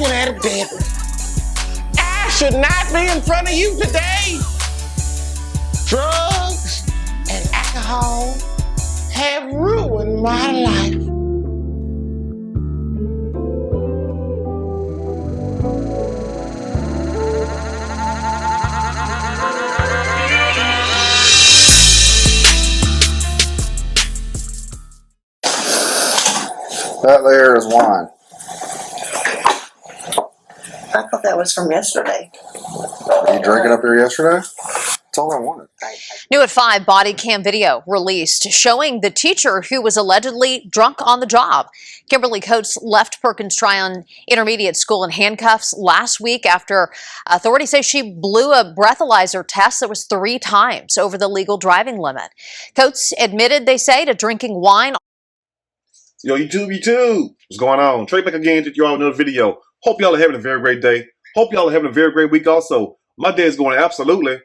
looking at it deadly. I should not be in front of you today. Drugs and alcohol have ruined my life. That there is wine. I thought that was from yesterday. Were you drinking up here yesterday? That's all I wanted. New at 5, body cam video released showing the teacher who was allegedly drunk on the job. Kimberly Coates left Perkins Tryon Intermediate School in handcuffs last week after authorities say she blew a breathalyzer test that was 3 times over the legal driving limit. Coates admitted, they say, to drinking wine. Yo, YouTube, what's going on? Trey back again to you all another video. Hope y'all are having a very great day. Hope y'all are having a very great week also. My day is going absolutely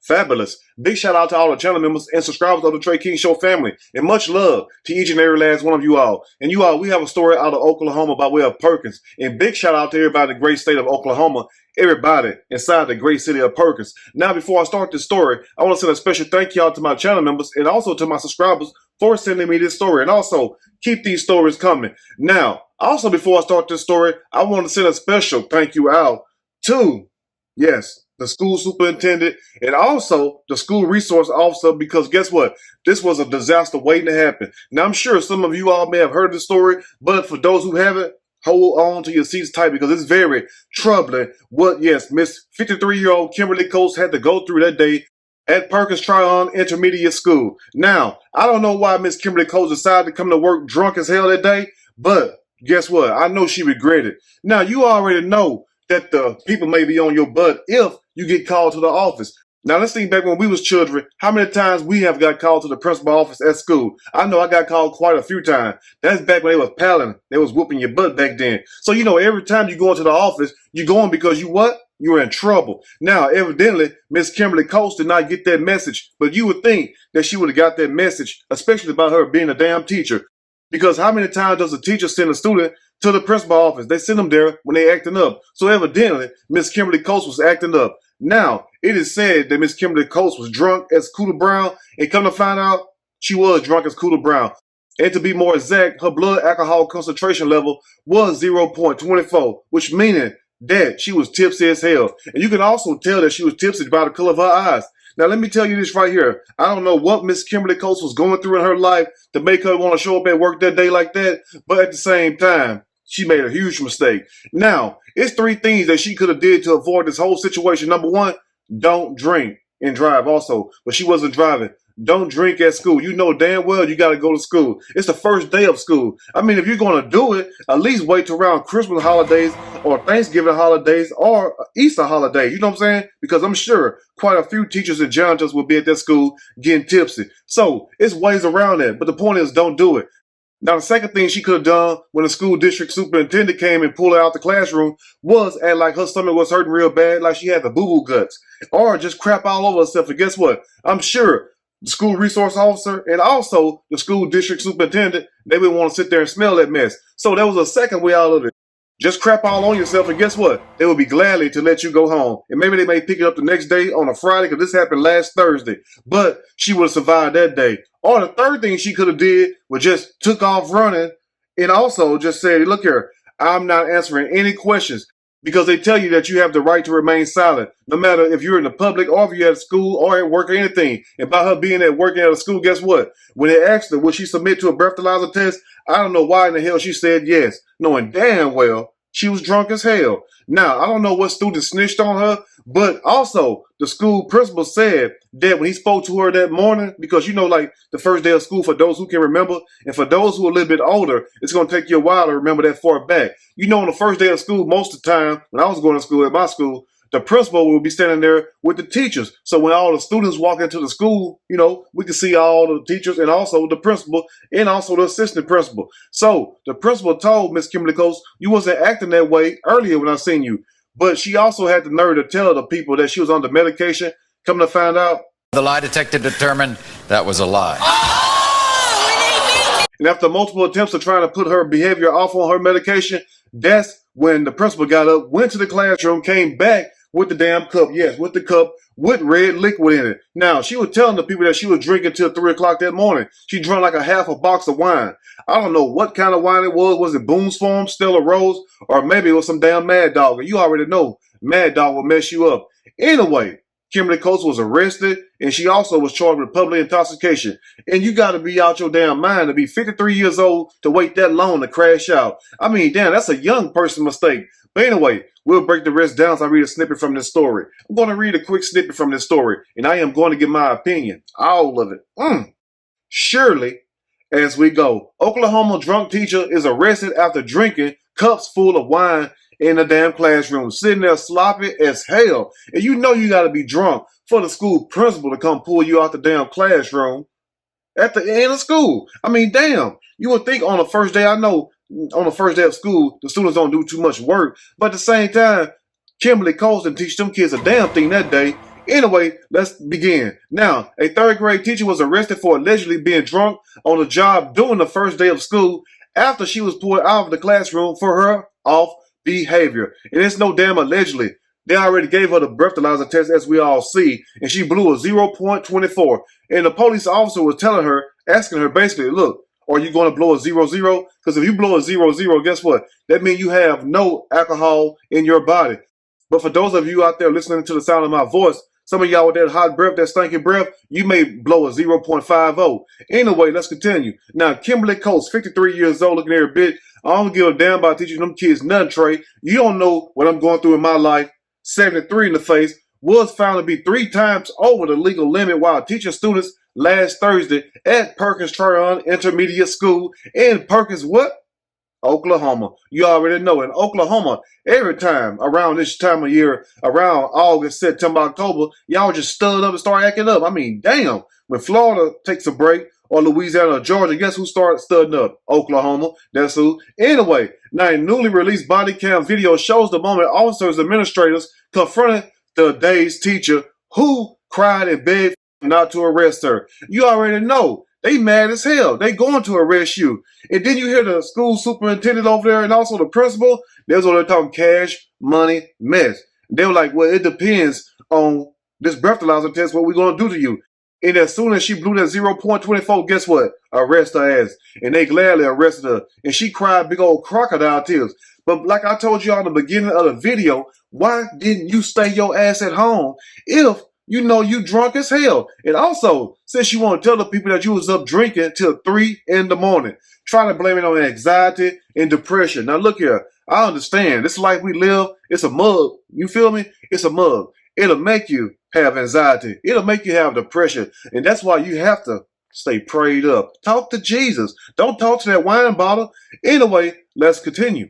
fabulous. Big shout out to all the channel members and subscribers of the Trey King Show family. And much love to each and every last one of you all. And you all, we have a story out of Oklahoma by way of Perkins. And big shout out to everybody in the great state of Oklahoma. Everybody inside the great city of Perkins. Now, before I start this story, I want to send a special thank you out to my channel members and also to my subscribers for sending me this story. And also, keep these stories coming. Now, also before I start this story, I want to send a special thank you out to, yes, the school superintendent and also the school resource officer, because guess what? This was a disaster waiting to happen. Now, I'm sure some of you all may have heard the story, but for those who haven't, hold on to your seats tight because it's very troubling what, yes, Miss 53-year-old Kimberly Coates had to go through that day at Perkins Tryon Intermediate School. Now, I don't know why Miss Kimberly Coates decided to come to work drunk as hell that day, but guess what? I know she regretted it. Now, you already know that the people may be on your butt if you get called to the office. Now, let's think back when we was children, how many times we have got called to the principal office at school. I know I got called quite a few times. That's back when they was palling. They was whooping your butt back then. So, you know, every time you go into the office, you're going because you what? You're in trouble. Now, evidently, Miss Kimberly Coates did not get that message, but you would think that she would have got that message, especially about her being a damn teacher. Because how many times does a teacher send a student to the principal office? They send them there when they acting up. So evidently, Miss Kimberly Coates was acting up. Now, it is said that Miss Kimberly Coates was drunk as Cooter Brown, and come to find out, she was drunk as Cooter Brown. And to be more exact, her blood alcohol concentration level was 0.24, which meaning that she was tipsy as hell. And you can also tell that she was tipsy by the color of her eyes. Now, let me tell you this right here. I don't know what Miss Kimberly Coates was going through in her life to make her want to show up at work that day like that, but at the same time, she made a huge mistake. Now, it's 3 things that she could have did to avoid this whole situation. Number 1, don't drink and drive also. But she wasn't driving. Don't drink at school. You know damn well you got to go to school. It's the first day of school. I mean, if you're going to do it, at least wait till around Christmas holidays or Thanksgiving holidays or Easter holidays. You know what I'm saying? Because I'm sure quite a few teachers and janitors will be at that school getting tipsy. So it's ways around that. But the point is, don't do it. Now, the second thing she could have done when the school district superintendent came and pulled her out the classroom was act like her stomach was hurting real bad, like she had the boo-boo guts, or just crap all over herself. And guess what? I'm sure the school resource officer and also the school district superintendent, they would want to sit there and smell that mess. So there was a second way out of it. Just crap all on yourself, and guess what? They will be gladly to let you go home. And maybe they may pick it up the next day on a Friday, because this happened last Thursday. But she would have survived that day. Or the third thing she could have did was just took off running and also just said, look here, I'm not answering any questions. Because they tell you that you have the right to remain silent, no matter if you're in the public or if you're at school or at work or anything. And by her being at work and at a school, guess what? When they asked her, would she submit to a breathalyzer test? I don't know why in the hell she said yes, knowing damn well she was drunk as hell. Now, I don't know what student snitched on her, but also the school principal said that when he spoke to her that morning, because you know, like the first day of school, for those who can remember, and for those who are a little bit older, it's going to take you a while to remember that far back. You know, on the first day of school, most of the time, when I was going to school at my school, the principal will be standing there with the teachers. So when all the students walk into the school, you know, we can see all the teachers and also the principal and also the assistant principal. So the principal told Miss Kimberly Coates, you wasn't acting that way earlier when I seen you. But she also had the nerve to tell the people that she was under medication. Come to find out, the lie detector determined that was a lie. And after multiple attempts of trying to put her behavior off on her medication, that's when the principal got up, went to the classroom, came back with the damn cup. Yes, with the cup with red liquid in it. Now, she was telling the people that she was drinking till 3 o'clock that morning. She drank like a half a box of wine. I don't know what kind of wine it was. Was it Boone's Farm, Stella Rose, or maybe it was some damn Mad Dog? And you already know Mad Dog will mess you up. Anyway, Kimberly Coates was arrested, and she also was charged with public intoxication. And you got to be out your damn mind to be 53 years old to wait that long to crash out. I mean, damn, that's a young person mistake. But anyway, we'll break the rest down so I read a snippet from this story. I'm going to read a quick snippet from this story, and I am going to give my opinion. All of it. Surely, as we go, Oklahoma drunk teacher is arrested after drinking cups full of wine in the damn classroom, sitting there sloppy as hell. And you know you got to be drunk for the school principal to come pull you out the damn classroom at the end of school. I mean, damn, you would think on the first day, I know on the first day of school, the students don't do too much work, but at the same time, Kimberly Coates didn't teach them kids a damn thing that day. Anyway, let's begin. Now, a third grade teacher was arrested for allegedly being drunk on the job during the first day of school after she was pulled out of the classroom for her off behavior. And it's no damn allegedly. They already gave her the breathalyzer test, as we all see, and she blew a 0.24. And the police officer was telling her, asking her basically, look, are you going to blow a 0.00? Because if you blow a 0.00, guess what? That means you have no alcohol in your body. But for those of you out there listening to the sound of my voice, some of y'all with that hot breath, that stinking breath, you may blow a 0.50. Anyway, let's continue. Now, Kimberly Coates, 53 years old, looking every bit. I don't give a damn about teaching them kids nothing, Trey. You don't know what I'm going through in my life. 73 in the face, was found to be 3 times over the legal limit while teaching students last Thursday at Perkins Tryon Intermediate School in Perkins, what? Oklahoma. You already know, in Oklahoma, every time around this time of year, around August, September, October, y'all just stud up and start acting up. I mean, damn, when Florida takes a break, or Louisiana or Georgia, guess who started studying up? Oklahoma. That's who. Anyway, now a newly released body cam video shows the moment officers and administrators confronted the day's teacher who cried and begged not to arrest her. You already know. They mad as hell. They going to arrest you. And then you hear the school superintendent over there and also the principal. They was over there talking cash, money, mess. They were like, well, it depends on this breathalyzer test, what we're going to do to you. And as soon as she blew that 0.24, guess what? Arrest her ass. And they gladly arrested her. And she cried big old crocodile tears. But like I told you in the beginning of the video, why didn't you stay your ass at home if you know you drunk as hell? And also, since you want to tell the people that you was up drinking till 3 in the morning, trying to blame it on anxiety and depression. Now look here, I understand. This life we live, it's a mug. You feel me? It's a mug. It'll make you have anxiety. It'll make you have depression. And that's why you have to stay prayed up. Talk to Jesus. Don't talk to that wine bottle. Anyway, let's continue.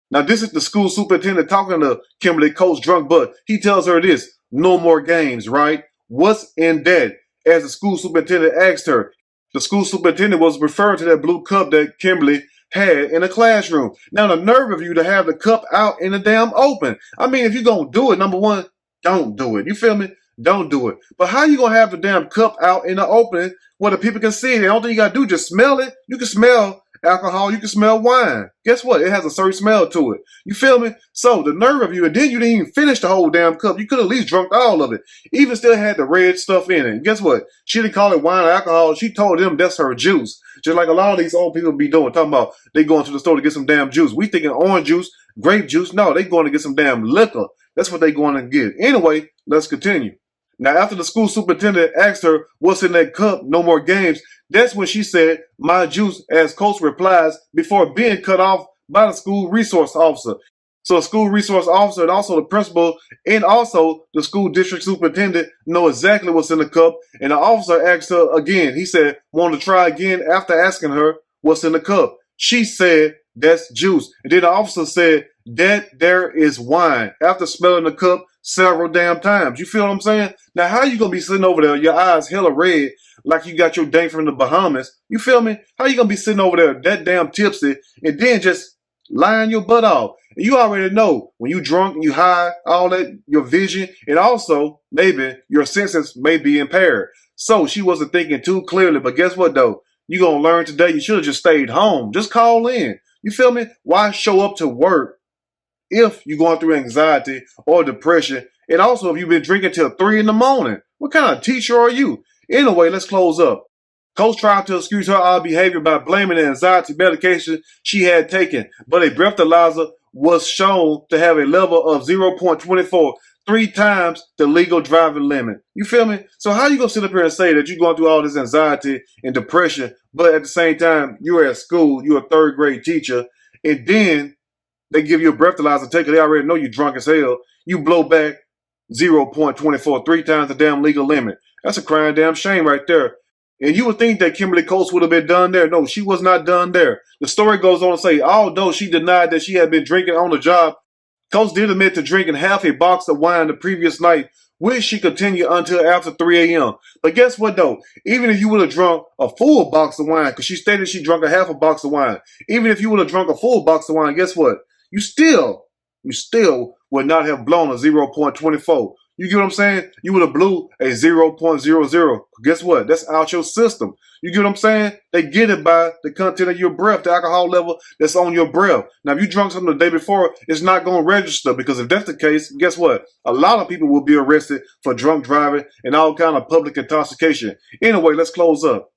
Now, this is the school superintendent talking to Kimberly Coates drunk, but he tells her this: no more games, right? What's in that? As the school superintendent asked her, the school superintendent was referring to that blue cup that Kimberly had in the classroom. Now, the nerve of you to have the cup out in the damn open. I mean, if you're going to do it, number one, don't do it. You feel me? Don't do it. But how you going to have the damn cup out in the open where the people can see it? The only thing you got to do is just smell it. You can smell alcohol. You can smell wine. Guess what? It has a certain smell to it. You feel me? So the nerve of you, and then you didn't even finish the whole damn cup. You could at least drunk all of it. Even still had the red stuff in it. And guess what? She didn't call it wine or alcohol. She told them that's her juice. Just like a lot of these old people be doing, talking about they going to the store to get some damn juice. We thinking orange juice, grape juice. No, they going to get some damn liquor. That's what they going to get. Anyway, let's continue. Now, after the school superintendent asked her what's in that cup, no more games, that's when she said, my juice, as Coates replies, before being cut off by the school resource officer. So the school resource officer and also the principal and also the school district superintendent know exactly what's in the cup. And the officer asked her again. He said, want to try again after asking her what's in the cup. She said, that's juice. And then the officer said, that there is wine, after smelling the cup several damn times. You feel what I'm saying? Now, how you going to be sitting over there, your eyes hella red, like you got your date from the Bahamas? You feel me? How you going to be sitting over there that damn tipsy and then just lying your butt off? And you already know when you drunk and you high, all that, your vision, and also maybe your senses may be impaired. So she wasn't thinking too clearly. But guess what, though? You're going to learn today you should have just stayed home. Just call in. You feel me? Why show up to work if you're going through anxiety or depression, and also if you've been drinking till 3 in the morning. What kind of teacher are you? Anyway, let's close up. Coach tried to excuse her odd behavior by blaming the anxiety medication she had taken, but a breathalyzer was shown to have a level of 0.24, 3 times the legal driving limit. You feel me? So how you gonna sit up here and say that you're going through all this anxiety and depression, but at the same time you're at school, you're a 3rd grade teacher, and then they give you a breathalyzer taker, they already know you're drunk as hell. You blow back 0.24, 3 times the damn legal limit. That's a crying damn shame right there. And you would think that Kimberly Coates would have been done there. No, she was not done there. The story goes on to say, although she denied that she had been drinking on the job, Coates did admit to drinking half a box of wine the previous night, which she continued until after 3 a.m. But guess what, though? Even if you would have drunk a full box of wine, because she stated she drank a half a box of wine, even if you would have drunk a full box of wine, guess what? You still would not have blown a 0.24. You get what I'm saying? You would have blew a 0.00. Guess what? That's out your system. You get what I'm saying? They get it by the content of your breath, the alcohol level that's on your breath. Now, if you drunk something the day before, it's not going to register, because if that's the case, guess what? A lot of people will be arrested for drunk driving and all kind of public intoxication. Anyway, let's close up.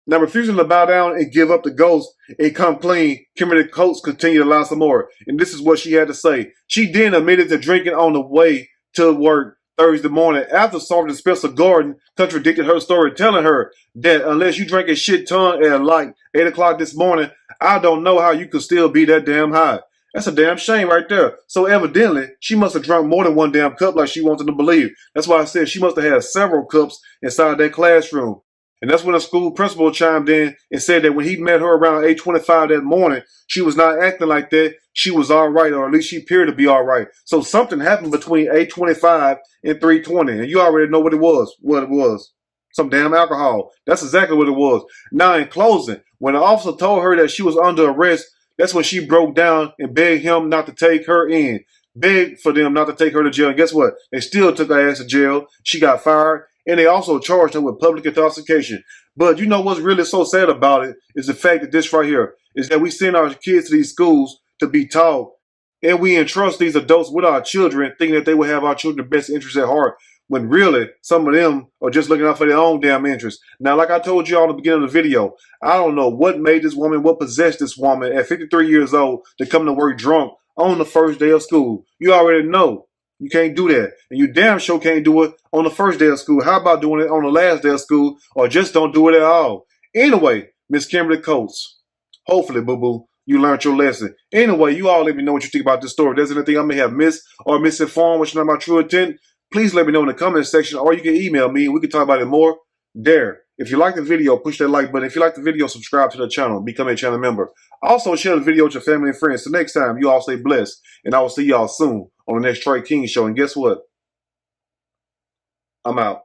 Now, refusing to bow down and give up the ghost and come clean, Kimberly Coates continued to lie some more. And this is what she had to say. She then admitted to drinking on the way to work Thursday morning after Sergeant Spencer Gordon contradicted her story, telling her that unless you drank a shit ton at like 8 o'clock this morning, I don't know how you could still be that damn high. That's a damn shame right there. So evidently, she must have drunk more than one damn cup like she wanted to believe. That's why I said she must have had several cups inside that classroom. And that's when the school principal chimed in and said that when he met her around 8:25 that morning, she was not acting like that. She was all right, or at least she appeared to be all right. So something happened between 8:25 and 3:20, and you already know what it was. What it was. Some damn alcohol. That's exactly what it was. Now, in closing, when the officer told her that she was under arrest, that's when she broke down and begged him not to take her in. Begged for them not to take her to jail. And guess what? They still took her ass to jail. She got fired. And they also charged her with public intoxication. But you know what's really so sad about it is the fact that this right here is that we send our kids to these schools to be taught, and we entrust these adults with our children, thinking that they will have our children's best interests at heart, when really some of them are just looking out for their own damn interests. Now, like I told you all at the beginning of the video, I don't know what made this woman, what possessed this woman at 53 years old to come to work drunk on the first day of school. You already know. You can't do that. And you damn sure can't do it on the first day of school. How about doing it on the last day of school, or just don't do it at all? Anyway, Miss Kimberly Coates, hopefully, boo-boo, you learned your lesson. Anyway, you all let me know what you think about this story. If there's anything I may have missed or misinformed, which is not my true intent, please let me know in the comment section, or you can email me and we can talk about it more there. If you like the video, push that like button. If you like the video, subscribe to the channel. Become a channel member. Also, share the video with your family and friends. So next time, you all stay blessed. And I will see y'all soon on the next Trey King Show. And guess what? I'm out.